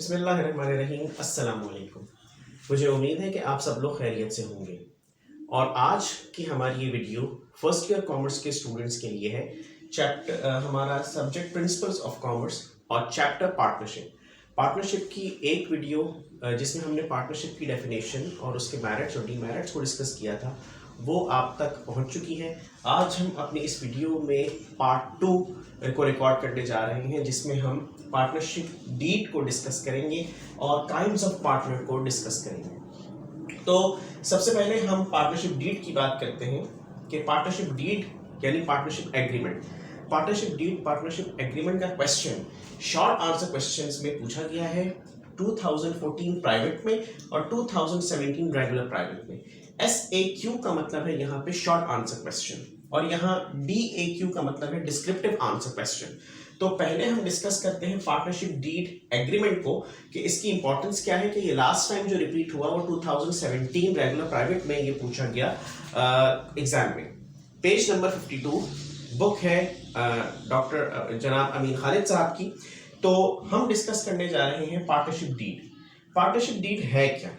बिस्मिल्लाहिर्रहमानिर्रहीम। अस्सलाम वालेकुम। मुझे उम्मीद है कि आप सब लोग खैरियत से होंगे और आज की हमारी ये वीडियो फर्स्ट ईयर कॉमर्स के स्टूडेंट्स के लिए है। हमारा सब्जेक्ट प्रिंसिपल्स ऑफ कॉमर्स और चैप्टर पार्टनरशिप की एक वीडियो जिसमें हमने पार्टनरशिप की डेफिनेशन और उसके मेरिट्स और डीमेरिट्स को डिस्कस किया था, वो आप तक पहुंच चुकी है। आज हम अपनी इस वीडियो में पार्ट 2 को रिकॉर्ड करने जा रहे हैं, जिसमें हम पार्टनरशिप डीड को डिस्कस करेंगे और काइंड्स ऑफ पार्टनर को डिस्कस करेंगे। तो सबसे पहले हम पार्टनरशिप डीड की बात करते हैं कि पार्टनरशिप डीड यानी partnership agreement. Partnership deed partnership agreement का क्वेश्चन शॉर्ट आंसर क्वेश्चंस में पूछा गया है 2014 प्राइवेट में और 2017 रेगुलर प्राइवेट में। SAQ का मतलब है यहाँ पे शॉर्ट आंसर क्वेश्चन और यहाँ DAQ का मतलब है डिस्क्रिप्टिव आंसर क्वेश्चन। तो पहले हम डिस्कस करते हैं पार्टनरशिप डीड एग्रीमेंट को कि इसकी इंपॉर्टेंस क्या है। कि ये लास्ट टाइम जो रिपीट हुआ वो 2017 रेगुलर प्राइवेट में ये पूछा गया एग्जाम में। पेज नंबर 52 बुक है डॉक्टर जनाब अमीन खालिद साहब की। तो हम डिस्कस करने जा रहे हैं पार्टनरशिप डीड। पार्टनरशिप डीड है क्या?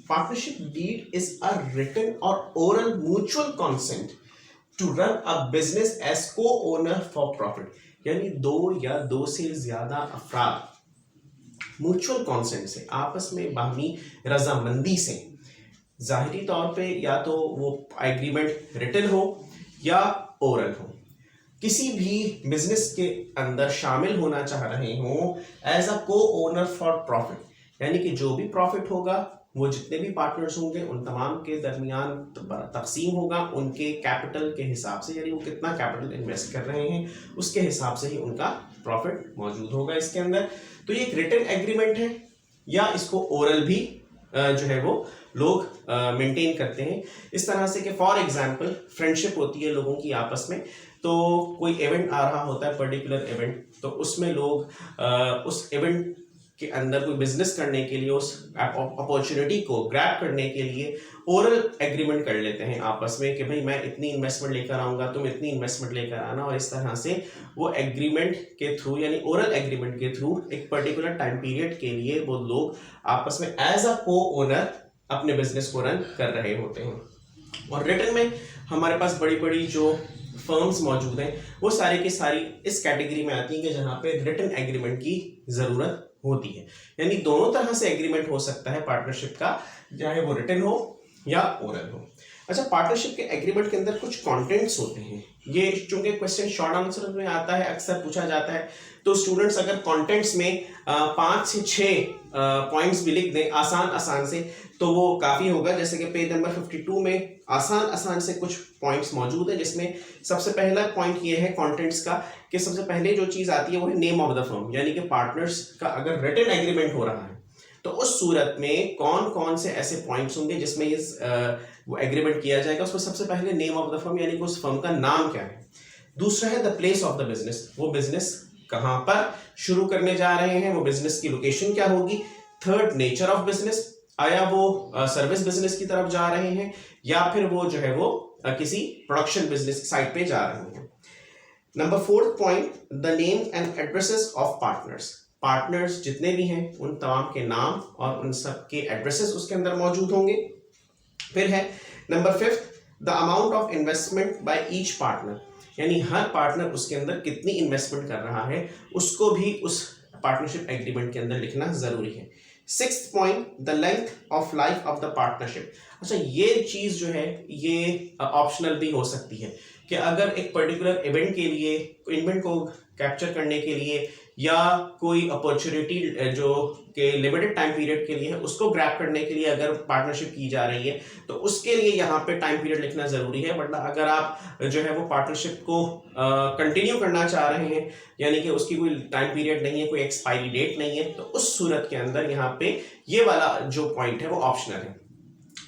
Partnership deed is a written और oral mutual consent to run a business as co owner for profit, यानी दो या दो से ज्यादा अफराद म्यूचुअल कंसेंट से आपस में बाहमी रजामंदी से जाहिरी तौर पे या तो वो एग्रीमेंट रिटन हो या ओरल हो, किसी भी बिजनेस के अंदर शामिल होना चाह रहे हो एज अ को ओनर फॉर प्रॉफिट, यानी कि जो भी प्रॉफिट होगा वो जितने भी पार्टनर्स होंगे उन तमाम के दरमियान तकसीम होगा उनके कैपिटल के हिसाब से, यानी वो कितना कैपिटल इन्वेस्ट कर रहे हैं उसके हिसाब से ही उनका प्रॉफिट मौजूद होगा इसके अंदर। तो ये एक रिटन एग्रीमेंट है या इसको ओरल भी जो है वो लोग मेंटेन करते हैं इस तरह से कि फॉर एग्जांपल फ्रेंडशिप होती है लोगों की आपस में। तो कोई इवेंट आ रहा होता है पर्टिकुलर इवेंट, तो उसमें लोग उस इवेंट के अंदर कोई बिजनेस करने के लिए उस अपॉर्चुनिटी को ग्रैब करने के लिए ओरल एग्रीमेंट कर लेते हैं आपस में कि भाई मैं इतनी इन्वेस्टमेंट लेकर आऊँगा, तुम इतनी इन्वेस्टमेंट लेकर आना, और इस तरह से वो एग्रीमेंट के थ्रू यानी ओरल एग्रीमेंट के थ्रू एक पर्टिकुलर टाइम पीरियड के लिए वो लोग आपस में एज अ को ओनर अपने बिजनेस को रन कर रहे होते हैं। और रिटन में हमारे पास बड़ी बड़ी जो फर्म्स मौजूद हैं वो सारी की सारी इस कैटेगरी में आती हैं कि जहाँ पे रिटन एग्रीमेंट की ज़रूरत होती है, यानी दोनों तरह से एग्रीमेंट हो सकता है पार्टनरशिप का, चाहे वो रिटन हो या ओरल हो। अच्छा, पार्टनरशिप के एग्रीमेंट के अंदर कुछ कंटेंट्स होते हैं। ये चूंकि क्वेश्चन शॉर्ट आंसर में आता है, अक्सर पूछा जाता है, तो स्टूडेंट्स अगर कंटेंट्स में 5 से 6 पॉइंट्स भी लिख दें आसान से तो वो काफ़ी होगा। जैसे कि पेज नंबर 52 में आसान से कुछ पॉइंट्स मौजूद है, जिसमें सबसे पहला पॉइंट ये है कंटेंट्स का कि सबसे पहले जो चीज़ आती है वो है नेम ऑफ द फर्म, यानी कि पार्टनर्स का अगर रिटन एग्रीमेंट हो रहा है तो उस सूरत में कौन कौन से ऐसे पॉइंट्स होंगे जिसमें ये वो एग्रीमेंट किया जाएगा। उसमें सबसे पहले नेम ऑफ द फर्म, यानी कि उस फर्म का नाम क्या है। दूसरा है the place of the business, वो बिजनेस कहाँ पर शुरू करने जा रहे हैं, वो बिजनेस की लोकेशन क्या होगी। थर्ड, नेचर ऑफ बिजनेस, आया वो सर्विस बिजनेस की तरफ जा रहे हैं या फिर वो जो है वो किसी प्रोडक्शन बिजनेस साइट पे जा रहे हैं। Number 4th point, the name and addresses of partners, partners जितने भी हैं उन तमाम के नाम और उन सब के एड्रेसेस उसके अंदर मौजूद होंगे। फिर है number 5th, the amount of investment by each partner, यानी हर पार्टनर उसके अंदर कितनी इन्वेस्टमेंट कर रहा है उसको भी उस पार्टनरशिप एग्रीमेंट के अंदर लिखना जरूरी है। 6th point, the length of life of the partnership. अच्छा, ये चीज जो है ये ऑप्शनल भी हो सकती है कि अगर एक पर्टिकुलर इवेंट के लिए, इवेंट को कैप्चर करने के लिए या कोई अपॉर्चुनिटी जो के लिमिटेड टाइम पीरियड के लिए है उसको ग्रैब करने के लिए अगर पार्टनरशिप की जा रही है तो उसके लिए यहाँ पे टाइम पीरियड लिखना जरूरी है। वरना अगर आप जो है वो पार्टनरशिप को कंटिन्यू करना चाह रहे हैं, यानी कि उसकी कोई टाइम पीरियड नहीं है, कोई एक्सपायरी डेट नहीं है, तो उस सूरत के अंदर यहाँ पे ये वाला जो पॉइंट है वो ऑप्शनल है।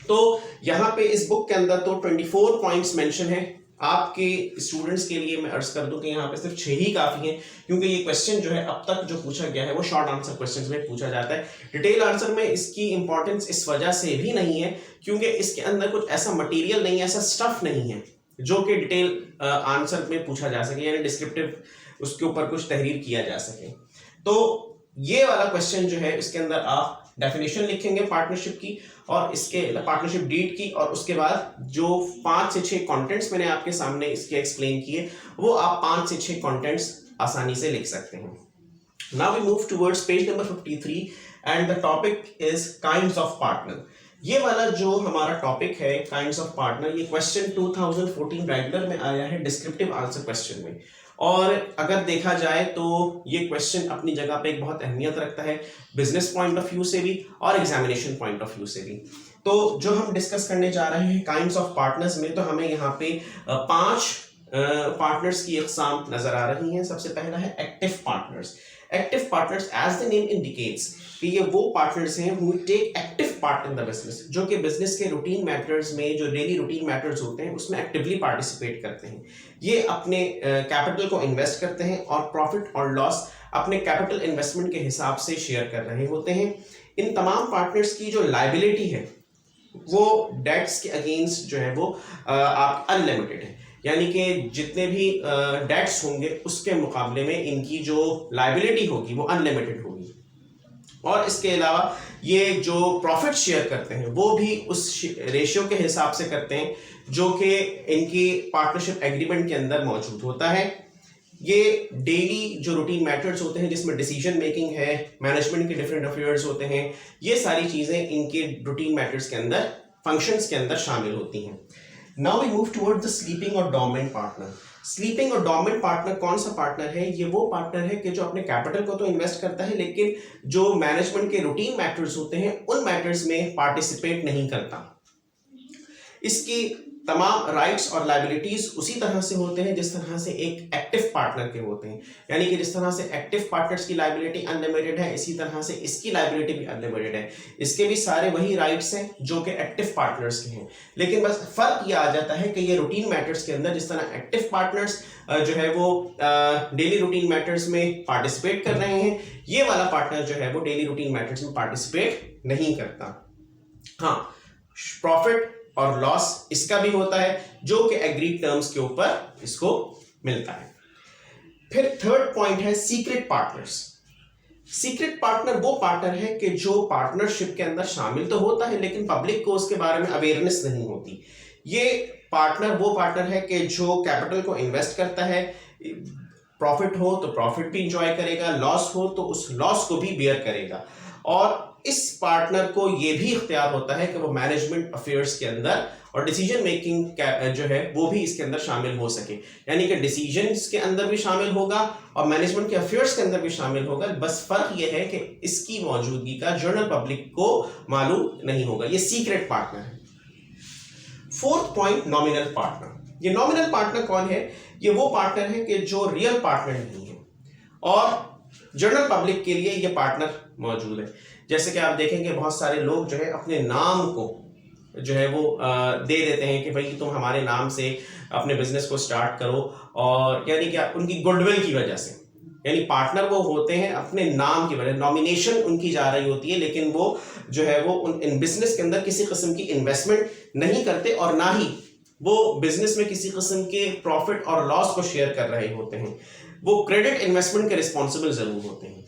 तो यहाँ पे इस बुक के अंदर तो 24 पॉइंट्स मेंशन है। आपके स्टूडेंट्स के लिए मैं अर्ज कर दूं कि यहाँ पे सिर्फ 6 ही काफी हैं, क्योंकि ये क्वेश्चन जो है अब तक जो पूछा गया है वो शॉर्ट आंसर क्वेश्चंस में पूछा जाता है। डिटेल आंसर में इसकी इंपॉर्टेंस इस वजह से भी नहीं है क्योंकि इसके अंदर कुछ ऐसा मटेरियल नहीं है, ऐसा स्टफ नहीं है जो कि डिटेल आंसर में पूछा जा सके, यानी डिस्क्रिप्टिव उसके ऊपर कुछ तहरीर किया जा सके। तो ये वाला क्वेश्चन जो है इसके अंदर आप डेफिनेशन लिखेंगे पार्टनरशिप की और इसके पार्टनरशिप डीड की, और उसके बाद जो 5 से 6 कंटेंट्स मैंने आपके सामने इसके एक्सप्लेन किए वो आप 5 से 6 कंटेंट्स आसानी से लिख सकते हैं। Now we move towards page number 53 and the topic is kinds of partner. ये वाला जो हमारा टॉपिक है काइंड्स ऑफ पार्टनर, ये क्वेश्चन 2014 रेगुलर में आया है डिस्क्रिप्टिव आंसर क्वेश्चन में, और अगर देखा जाए तो ये क्वेश्चन अपनी जगह पे एक बहुत अहमियत रखता है बिजनेस पॉइंट ऑफ व्यू से भी और एग्जामिनेशन पॉइंट ऑफ व्यू से भी। तो जो हम डिस्कस करने जा रहे हैं काइंड्स ऑफ पार्टनर्स में, तो हमें यहाँ पे 5 पार्टनर्स की अक़साम नजर आ रही हैं। सबसे पहला है active partners. Active partners as the name indicates कि ये वो पार्टनर्स हैं who take active part in the business, जो कि बिजनेस के रूटीन मैटर्स में, जो डेली रूटीन मैटर्स होते हैं उसमें एक्टिवली पार्टिसिपेट करते हैं। ये अपने कैपिटल को इन्वेस्ट करते हैं और प्रॉफिट और लॉस अपने कैपिटल इन्वेस्टमेंट के हिसाब से शेयर कर रहे होते हैं। इन तमाम पार्टनर्स की जो लायबिलिटी है वो डेट्स के अगेंस्ट जो है वो आप अनलिमिटेड है, यानी कि जितने भी डेट्स होंगे उसके मुकाबले में इनकी जो लायबिलिटी होगी वो अनलिमिटेड होगी। और इसके अलावा ये जो प्रॉफिट शेयर करते हैं वो भी उस रेशियो के हिसाब से करते हैं जो कि इनकी पार्टनरशिप एग्रीमेंट के अंदर मौजूद होता है। ये डेली जो रूटीन मैटर्स होते हैं जिसमें डिसीजन मेकिंग है, मैनेजमेंट के डिफरेंट अफेयर्स होते हैं, ये सारी चीज़ें इनके रूटीन मैटर्स के अंदर, फंक्शंस के अंदर शामिल होती हैं। Now we move toward the sleeping और डोरमेंट पार्टनर। स्लीपिंग और डोरमेंट पार्टनर कौन सा पार्टनर है? ये वो पार्टनर है कि जो अपने कैपिटल को तो इन्वेस्ट करता है लेकिन जो मैनेजमेंट के रूटीन मैटर्स होते हैं उन मैटर्स में पार्टिसिपेट नहीं करता। इसकी तमाम राइट्स और लायबिलिटीज उसी तरह से होते हैं जिस तरह से एक एक्टिव पार्टनर के होते हैं, यानी कि जिस तरह से एक्टिव पार्टनर्स की लायबिलिटी अनलिमिटेड है इसी तरह से इसकी लायबिलिटी भी अनलिमिटेड है। इसके भी सारे वही राइट्स हैं जो कि एक्टिव पार्टनर्स के हैं, लेकिन बस फर्क ये आ जाता है कि ये रूटीन मैटर्स के अंदर जिस तरह एक्टिव पार्टनर्स जो है वो डेली रूटीन मैटर्स में पार्टिसिपेट कर रहे हैं, ये वाला पार्टनर जो है वो डेली रूटीन मैटर्स में पार्टिसिपेट नहीं करता। हाँ, प्रॉफिट और लॉस इसका भी होता है जो कि एग्रीड टर्म्स के ऊपर इसको मिलता है। फिर थर्ड पॉइंट है सीक्रेट पार्टनर्स। सीक्रेट पार्टनर वो पार्टनर है कि जो पार्टनरशिप के अंदर शामिल तो होता है लेकिन पब्लिक को उसके बारे में अवेयरनेस नहीं होती। ये पार्टनर वो पार्टनर है कि जो कैपिटल को इन्वेस्ट करता है, प्रॉफिट हो तो प्रॉफिट भी इंजॉय करेगा, लॉस हो तो उस लॉस को भी बेयर करेगा, और इस पार्टनर को यह भी इख्तियार होता है कि वो मैनेजमेंट अफेयर्स के अंदर और डिसीजन मेकिंग जो है वो भी इसके अंदर शामिल हो सके, यानी कि डिसीजंस के अंदर भी शामिल होगा और मैनेजमेंट के अफेयर्स के अंदर भी शामिल होगा। बस फर्क यह है कि इसकी मौजूदगी का जनरल पब्लिक को मालूम नहीं होगा। ये सीक्रेट पार्टनर है। Fourth point, nominal partner. ये नॉमिनल पार्टनर कौन है? ये वो पार्टनर है कि जो रियल पार्टनर नहीं है और जनरल पब्लिक के लिए ये पार्टनर मौजूद है। जैसे कि आप देखेंगे बहुत सारे लोग जो है अपने नाम को जो है वो दे देते हैं कि भाई तुम हमारे नाम से अपने बिजनेस को स्टार्ट करो, और यानी कि उनकी गुडविल की वजह से, यानी पार्टनर वो होते हैं अपने नाम की वजह, नॉमिनेशन उनकी जा रही होती है लेकिन वो जो है वो इन बिजनेस के अंदर किसी किस्म की इन्वेस्टमेंट नहीं करते और ना ही वो बिजनेस में किसी किस्म के प्रॉफिट और लॉस को शेयर कर रहे होते हैं। वो क्रेडिट इन्वेस्टमेंट के रिस्पॉन्सिबल जरूर होते हैं।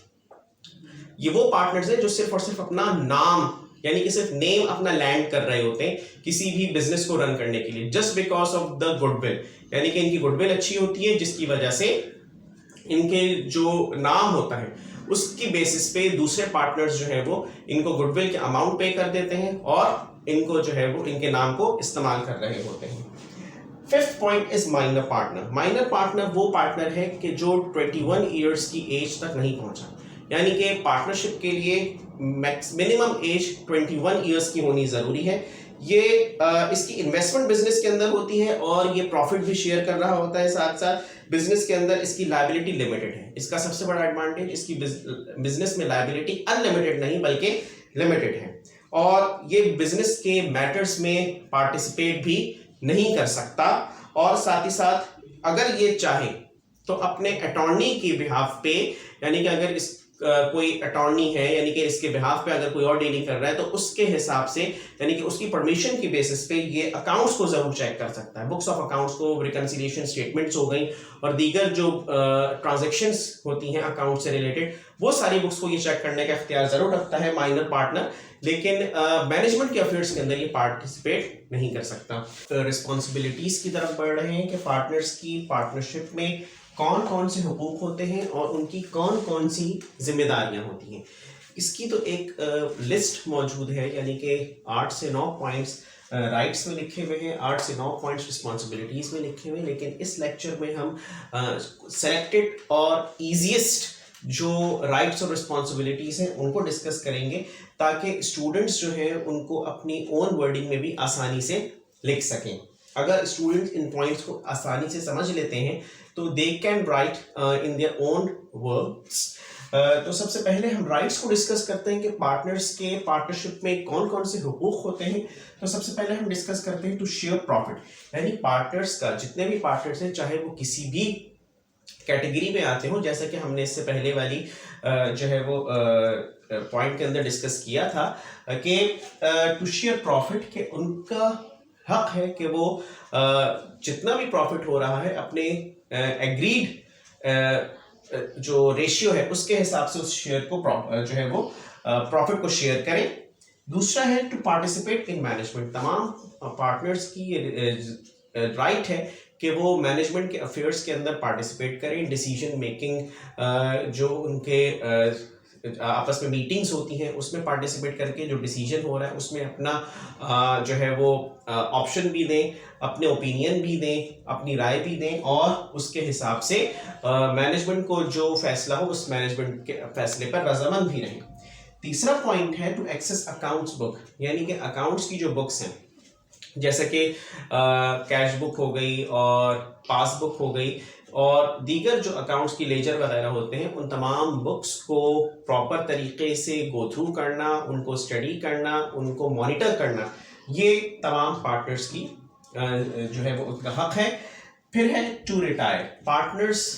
ये वो पार्टनर्स हैं जो सिर्फ और सिर्फ अपना नाम, यानी कि सिर्फ नेम अपना लैंड कर रहे होते हैं किसी भी बिजनेस को रन करने के लिए, just because of the goodwill, यानी कि इनकी गुडविल अच्छी होती है जिसकी वजह से इनके जो नाम होता है उसकी बेसिस पे दूसरे पार्टनर्स जो है वो इनको गुडविल के अमाउंट पे कर देते हैं और इनको जो है वो इनके नाम को इस्तेमाल कर रहे होते हैं। Fifth point is minor partner. Minor partner वो पार्टनर है कि जो 21 ईयर्स की एज तक नहीं पहुंचा, यानी कि पार्टनरशिप के लिए मिनिमम एज 21 इयर्स की होनी ज़रूरी है। ये इसकी इन्वेस्टमेंट बिजनेस के अंदर होती है और ये प्रॉफिट भी शेयर कर रहा होता है, साथ साथ बिजनेस के अंदर इसकी लायबिलिटी लिमिटेड है। इसका सबसे बड़ा एडवांटेज, इसकी बिजनेस में लायबिलिटी अनलिमिटेड नहीं बल्कि लिमिटेड है, और ये बिजनेस के मैटर्स में पार्टिसिपेट भी नहीं कर सकता, और साथ ही साथ अगर ये चाहे तो अपने अटॉर्नी के बिहाफ पे, यानी कि अगर इस कोई अटॉर्नी है, यानी कि इसके बिहाफ पे अगर कोई और डीलिंग कर रहा है, तो उसके हिसाब से, यानी कि उसकी परमिशन की बेसिस पे ये अकाउंट्स को जरूर चेक कर सकता है। बुक्स ऑफ अकाउंट्स को, रिकंसिलिएशन स्टेटमेंट्स हो गई और दीगर जो ट्रांजैक्शंस होती हैं अकाउंट से रिलेटेड, वो सारी बुक्स को ये चेक करने का इख्तियार जरूर रखता है माइनर पार्टनर, लेकिन मैनेजमेंट के अफेयर्स के अंदर ये पार्टिसिपेट नहीं कर सकता। रिस्पॉन्सिबिलिटीज की तरफ बढ़ रहे हैं कि पार्टनर्स की पार्टनरशिप में कौन कौन से हुकूक होते हैं और उनकी कौन कौन सी जिम्मेदारियां होती हैं। इसकी तो एक लिस्ट मौजूद है, यानी कि 8 से 9 पॉइंट्स राइट्स में लिखे हुए हैं, 8 से 9 पॉइंट्स रिस्पॉन्सिबिलिटीज में लिखे हुए हैं, लेकिन इस लेक्चर में हम सेलेक्टेड और ईजीएस्ट जो राइट्स और रिस्पॉन्सिबिलिटीज हैं उनको डिस्कस करेंगे, ताकि स्टूडेंट्स जो हैं उनको अपनी ओन वर्डिंग में भी आसानी से लिख सकें। अगर स्टूडेंट्स इन पॉइंट्स को आसानी से समझ लेते हैं तो they can write in their own words. तो सबसे पहले हम राइट्स को डिस्कस करते हैं कि पार्टनर्स के पार्टनरशिप में कौन कौन से हुकूक होते हैं। तो सबसे पहले हम डिस्कस करते हैं टू शेयर प्रॉफिट, यानी पार्टनर्स का, जितने भी पार्टनर्स हैं चाहे वो किसी भी कैटेगरी में आते हो, जैसा कि हमने इससे पहले वाली जो है वो पॉइंट के अंदर डिस्कस किया था कि टू शेयर प्रॉफिट, के उनका हक है कि वो जितना भी प्रॉफिट हो रहा है अपने एग्रीड जो रेशियो है उसके हिसाब से उस शेयर को जो है वो प्रॉफिट को शेयर करें। दूसरा है टू पार्टिसिपेट इन मैनेजमेंट, तमाम पार्टनर्स की राइट है कि वो मैनेजमेंट के अफेयर्स के अंदर पार्टिसिपेट करें, डिसीजन मेकिंग जो उनके आपस में मीटिंग्स होती हैं उसमें पार्टिसिपेट करके जो डिसीजन हो रहा है उसमें अपना जो है वो ऑप्शन भी दें, अपने ओपिनियन भी दें, अपनी राय भी दें और उसके हिसाब से मैनेजमेंट को जो फैसला हो उस मैनेजमेंट के फैसले पर रजामंद भी रहें। तीसरा पॉइंट है टू एक्सेस अकाउंट्स बुक, यानी कि अकाउंट्स की जो बुक्स हैं जैसे कि कैश बुक हो गई और पासबुक हो गई और दीगर जो अकाउंट्स की लेजर वगैरह होते हैं, उन तमाम बुक्स को प्रॉपर तरीके से गो थ्रू करना, उनको स्टडी करना, उनको मॉनिटर करना, ये तमाम पार्टनर्स की जो है वो उनका हक है। फिर है टू रिटायर, पार्टनर्स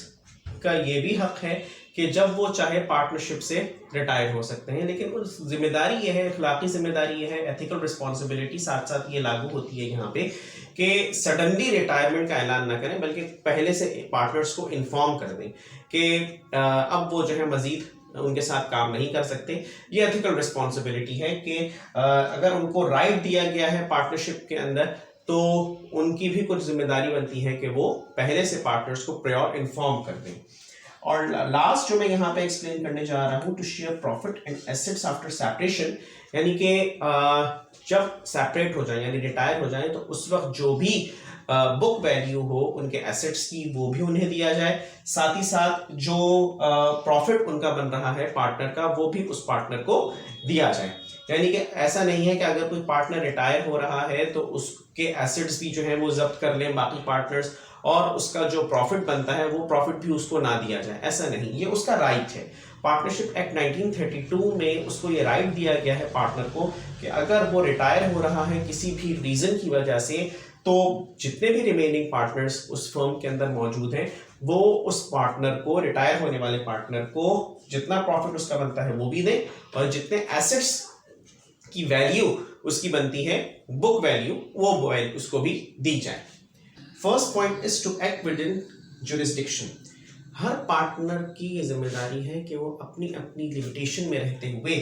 का ये भी हक है कि जब वो चाहे पार्टनरशिप से रिटायर हो सकते हैं, लेकिन उस जिम्मेदारी ये है, अखलाकी जिम्मेदारी ये है, एथिकल रिस्पॉन्सिबिलिटी साथ साथ ये लागू होती है यहाँ पे कि सडनली रिटायरमेंट का ऐलान ना करें, बल्कि पहले से पार्टनर्स को इन्फॉर्म कर दें कि अब वो जो है मजीद उनके साथ काम नहीं कर सकते। ये एथिकल रिस्पॉन्सिबिलिटी है कि अगर उनको राइट दिया गया है पार्टनरशिप के अंदर तो उनकी भी कुछ जिम्मेदारी बनती है कि वो पहले से पार्टनर्स को प्रायर इन्फॉर्म कर दें। और लास्ट जो मैं यहाँ पे एक्सप्लेन करने जा रहा हूँ, to share profit and assets after separation, यानी कि जब सेपरेट हो जाए यानी रिटायर हो जाए तो उस वक्त जो भी बुक वैल्यू हो उनके एसेट्स की वो भी उन्हें दिया जाए, साथ ही साथ जो प्रॉफिट उनका बन रहा है पार्टनर का वो भी उस पार्टनर को दिया जाए। यानी कि ऐसा नहीं है कि अगर कोई पार्टनर रिटायर हो रहा है तो उसके एसेट्स भी जो है वो जब्त कर लें बाकी पार्टनर्स और उसका जो प्रॉफिट बनता है वो प्रॉफिट भी उसको ना दिया जाए, ऐसा नहीं, ये उसका राइट है। पार्टनरशिप एक्ट 1932 में उसको ये राइट दिया गया है पार्टनर को कि अगर वो रिटायर हो रहा है किसी भी रीजन की वजह से तो जितने भी रिमेनिंग पार्टनर्स उस फर्म के अंदर मौजूद हैं वो उस पार्टनर को, रिटायर होने वाले पार्टनर को जितना प्रॉफिट उसका बनता है वो भी दें और जितने एसेट्स की वैल्यू उसकी बनती है बुक वैल्यू वो उसको भी दी जाए। First point is to act within jurisdiction, हर पार्टनर की ये जिम्मेदारी है कि वो अपनी अपनी लिमिटेशन में रहते हुए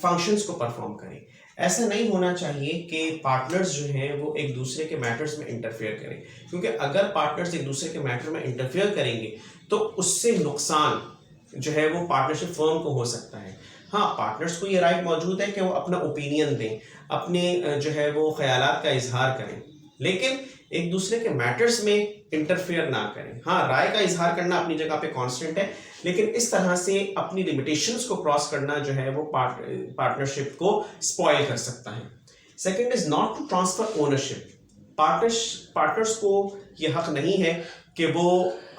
फंक्शंस को परफॉर्म करें। ऐसा नहीं होना चाहिए कि पार्टनर्स जो हैं वो एक दूसरे के मैटर्स में इंटरफेयर करें, क्योंकि अगर पार्टनर्स एक दूसरे के मैटर में इंटरफेयर करेंगे तो उससे नुकसान जो है वो पार्टनरशिप फर्म को हो सकता है। हाँ, पार्टनर्स को ये राइट मौजूद है कि वो अपना ओपिनियन दें, अपने जो है वो ख्यालात का इजहार करें, लेकिन एक दूसरे के मैटर्स में इंटरफेयर ना करें। हाँ, राय का इजहार करना अपनी जगह पे कांस्टेंट है, लेकिन इस तरह से अपनी लिमिटेशंस को क्रॉस करना जो है वो पार्टनरशिप को स्पॉइल कर सकता है। Second is not to transfer ownership, partners को ये हक नहीं है कि वो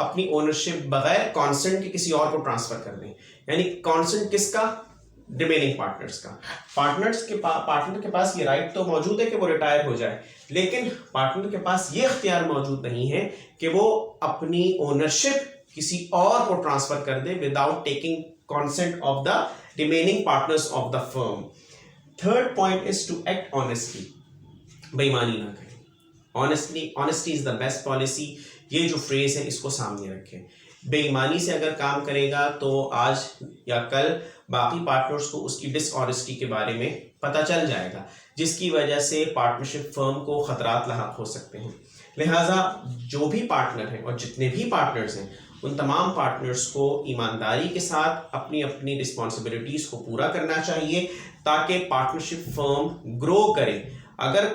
अपनी ओनरशिप बगैर कॉन्सेंट के किसी और को ट्रांसफर कर दें। यानी कॉन्सेंट किसका? रिमेनिंग पार्टनर्स का। पार्टनर के पास ये राइट तो मौजूद है कि वो रिटायर हो जाए, लेकिन पार्टनर के पास ये इख्तियार मौजूद नहीं है कि वो अपनी ओनरशिप किसी और को ट्रांसफर कर दे without taking consent of the remaining partners of the firm. Third point is to act honestly. बेईमानी ना करें. Honesty is the best policy. ये जो फ्रेज है इसको सामने रखें. बेईमानी से अगर काम करेगा तो आज या कल बाकी पार्टनर्स को उसकी डिसऑनेस्टी के बारे में पता चल जाएगा, जिसकी वजह से पार्टनरशिप फर्म को खतरात लाहक हो सकते हैं. लिहाजा जो भी पार्टनर हैं और जितने भी पार्टनर्स हैं उन तमाम पार्टनर्स को ईमानदारी के साथ अपनी अपनी रिस्पॉन्सिबिलिटीज़ को पूरा करना चाहिए ताकि पार्टनरशिप फर्म ग्रो करे. अगर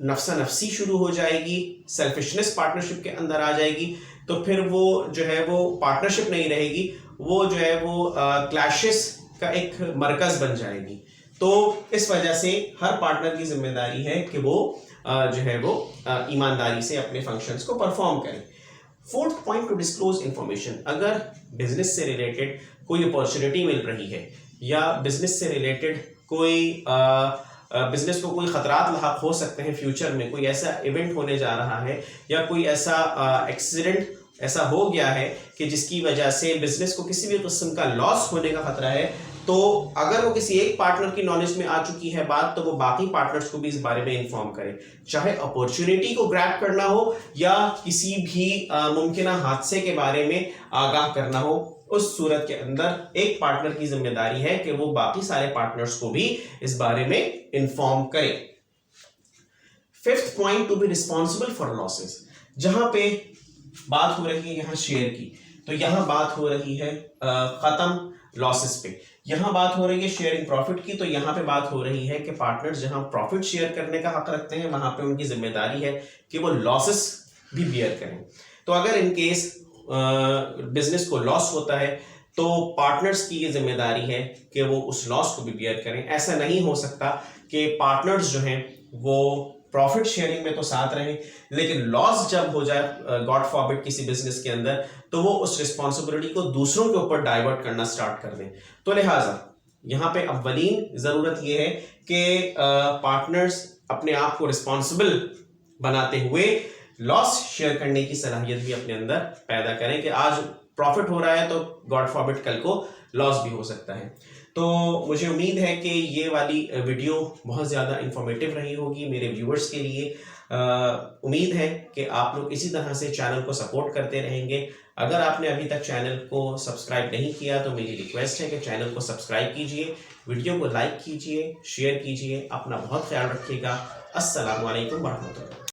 नफ्सा नफसी शुरू हो जाएगी, सेल्फिशनेस पार्टनरशिप के अंदर आ जाएगी, तो फिर वो जो है वो पार्टनरशिप नहीं रहेगी, वो जो है वो क्लैशेस का एक मरकज़ बन जाएगी. तो इस वजह से हर पार्टनर की जिम्मेदारी है कि वो जो है वो ईमानदारी से अपने फंक्शंस को परफॉर्म करें. Fourth point, to disclose information. अगर बिजनेस से रिलेटेड कोई अपॉर्चुनिटी मिल रही है या बिजनेस से रिलेटेड कोई बिजनेस को कोई खतरात लाहक हो सकते हैं फ्यूचर में, कोई ऐसा इवेंट होने जा रहा है या कोई ऐसा एक्सीडेंट ऐसा हो गया है कि जिसकी वजह से बिजनेस को किसी भी किस्म का लॉस होने का खतरा है, तो अगर वो किसी एक पार्टनर की नॉलेज में आ चुकी है बात, तो वो बाकी पार्टनर्स को भी इस बारे में इन्फॉर्म करें. चाहे अपॉर्चुनिटी को ग्रैब करना हो या किसी भी मुमकिन हादसे के बारे में आगाह करना हो, उस सूरत के अंदर एक पार्टनर की जिम्मेदारी है कि वो बाकी सारे पार्टनर्स को भी इस बारे में इन्फॉर्म करे. Fifth point, to be responsible for losses. जहां पे बात हो रही है यहाँ शेयर की, तो यहाँ बात हो रही है खत्म लॉसेस पे. यहाँ बात हो रही है शेयरिंग प्रॉफिट की, तो यहाँ पे बात हो रही है कि पार्टनर्स जहाँ प्रॉफिट शेयर करने का हक रखते हैं वहां पे उनकी जिम्मेदारी है कि वो लॉसेस भी बियर करें. तो अगर इन केस बिजनेस को लॉस होता है तो पार्टनर्स की ये जिम्मेदारी है कि वो उस लॉस को भी बियर करें. ऐसा नहीं हो सकता कि पार्टनर्स जो हैं वो प्रॉफिट शेयरिंग में तो साथ रहें, लेकिन लॉस जब हो जाए गॉड फॉरबिड किसी बिजनेस के अंदर, तो वो उस रिस्पॉन्सिबिलिटी को दूसरों के ऊपर डाइवर्ट करना स्टार्ट कर दें. तो लिहाजा यहाँ पे अव्वलीन ज़रूरत ये है कि पार्टनर्स अपने आप को रिस्पॉन्सिबल बनाते हुए लॉस शेयर करने की सलाहियत भी अपने अंदर पैदा करें कि आज प्रॉफिट हो रहा है तो गॉड फॉरबिड कल को लॉस भी हो सकता है. तो मुझे उम्मीद है कि ये वाली वीडियो बहुत ज़्यादा इंफॉर्मेटिव रही होगी मेरे व्यूअर्स के लिए. उम्मीद है कि आप लोग इसी तरह से चैनल को सपोर्ट करते रहेंगे. अगर आपने अभी तक चैनल को सब्सक्राइब नहीं किया तो मेरी रिक्वेस्ट है कि चैनल को सब्सक्राइब कीजिए, वीडियो को लाइक कीजिए, शेयर कीजिए. अपना बहुत ख्याल रखिएगा. अस्सलामु अलैकुम वरहमतुल्लाह.